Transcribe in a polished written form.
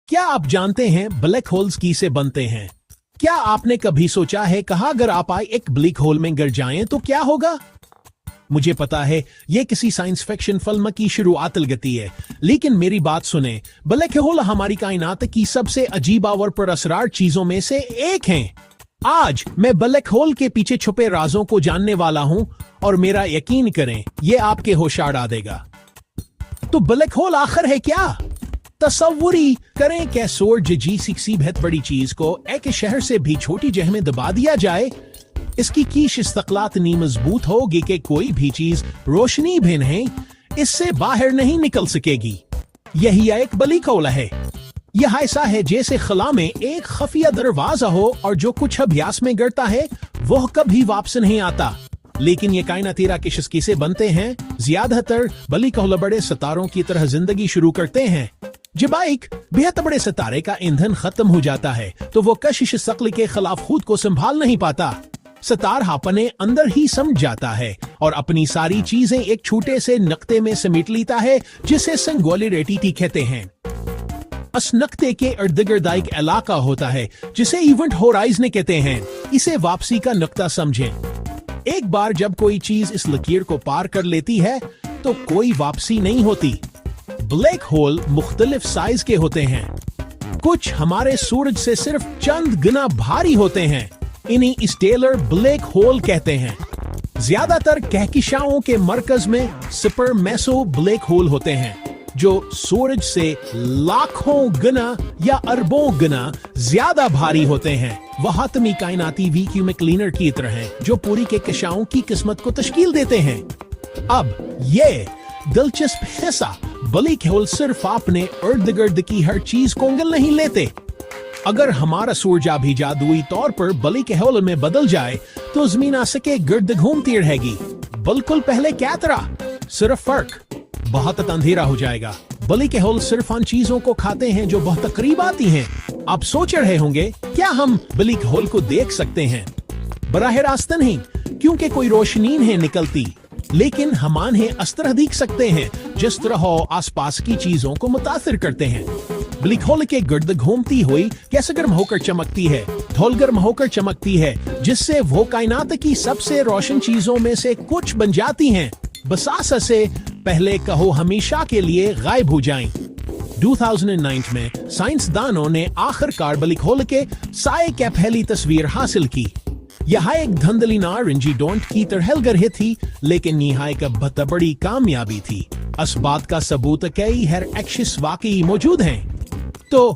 क्या आप जानते हैं ब्लैक होल्स किससे बनते हैं? क्या आपने कभी सोचा है कहा अगर आप एक ब्लैक होल में गिर जाएं तो क्या होगा? मुझे पता है ये किसी साइंस फिक्शन फिल्म की शुरुआत लगती है, लेकिन मेरी बात सुने। ब्लैक होल हमारी कायनात की सबसे अजीब और पुरअसरार चीजों में से एक है। आज मैं ब्लैक होल के पीछे छुपे राजों को जानने वाला हूं और मेरा यकीन करें ये आपके होश उड़ा देगा। तो ब्लैक होल आखिर है क्या? तस्वुरी करें कि सूरज जैसी किसी बहुत बड़ी चीज को एक शहर से भी छोटी जगह में दबा दिया जाए। इसकी कीश इस्तकलात नहीं मजबूत होगी कि कोई भी चीज रोशनी भी नहीं इससे बाहर नहीं निकल सकेगी। यही एक ब्लैक होल है। यह ऐसा है जैसे खला में एक खफिया दरवाजा हो और जो कुछ अभ्यास में गिरता है वह कभी वापस नहीं आता। लेकिन ये कायनाती राकेश किसे बनते हैं? ज्यादातर ब्लैक होल बड़े सितारों की तरह जिंदगी शुरू करते हैं। जब एक बेहद बड़े सितारे का ईंधन खत्म हो जाता है तो वो कशिश शक्ल के खिलाफ खुद को संभाल नहीं पाता। सितारा अपने अंदर ही समझ जाता है और अपनी सारी चीजें एक छोटे से नक्ते में समेट लेता है जिसे सिंगुलैरिटी कहते हैं। इस नक्ते के इर्द गिर्द एक इलाका होता है जिसे इवेंट होराइजन कहते हैं। इसे वापसी का नुक्ता समझें। एक बार जब कोई चीज इस लकीर को पार कर लेती है तो कोई वापसी नहीं होती। ब्लैक होल मुख्तलिफ साइज के होते हैं। कुछ हमारे सूरज से सिर्फ चंद गुना भारी होते हैं। इन्हीं स्टेलर ब्लैक होल कहते हैं। ज्यादातर कहकशाओं के मरकज में सुपर मैसो ब्लैक होल होते हैं जो सूरज से लाखों गुना या अरबों गुना ज्यादा भारी होते हैं। वह आतमी कायनाती वैक्यूम क्लीनर की तरह हैं जो पूरी कहकशाओं की किस्मत को तश्कील देते हैं। अब ये दिलचस्प हिस्सा, ब्लैक होल सिर्फ अपने इर्द गिर्द की हर चीज को उंगल नहीं लेते। अगर हमारा सूरज भी जादुई तौर पर ब्लैक होल में बदल जाए तो जमीन के गिर्द घूमती रहेगी। बिल्कुल पहले क्या तरह, सिर्फ फर्क बहुत अंधेरा हो जाएगा। ब्लैक होल सिर्फ उन चीजों को खाते हैं जो बहुत करीब आती हैं। आप सोच रहे होंगे क्या हम ब्लैक होल को देख सकते हैं? बराह रास्त नहीं, क्योंकि कोई रोशनी नहीं निकलती, लेकिन हम इन्हें इस तरह देख सकते हैं जिस तरह आसपास की चीजों को मुतासिर करते हैं। ब्लैक होल के गिर्द घूमती हुई गैस गर्म होकर चमकती है, धूल गर्म होकर चमकती है, जिससे वो कायनात की सबसे रोशन चीजों में से कुछ बन जाती हैं। बसासा से पहले कहो हमेशा के लिए गायब हो जाएं। 2009 में साइंसदानों ने आखिरकार ब्लैक होल के साए की पहली तस्वीर हासिल की। यह एक धंधली नारंगी डोंट की तरह गर थी, लेकिन यह एक बहुत बड़ी कामयाबी थी। इस बात का सबूत कई हर एक्सिस वाकई मौजूद हैं। तो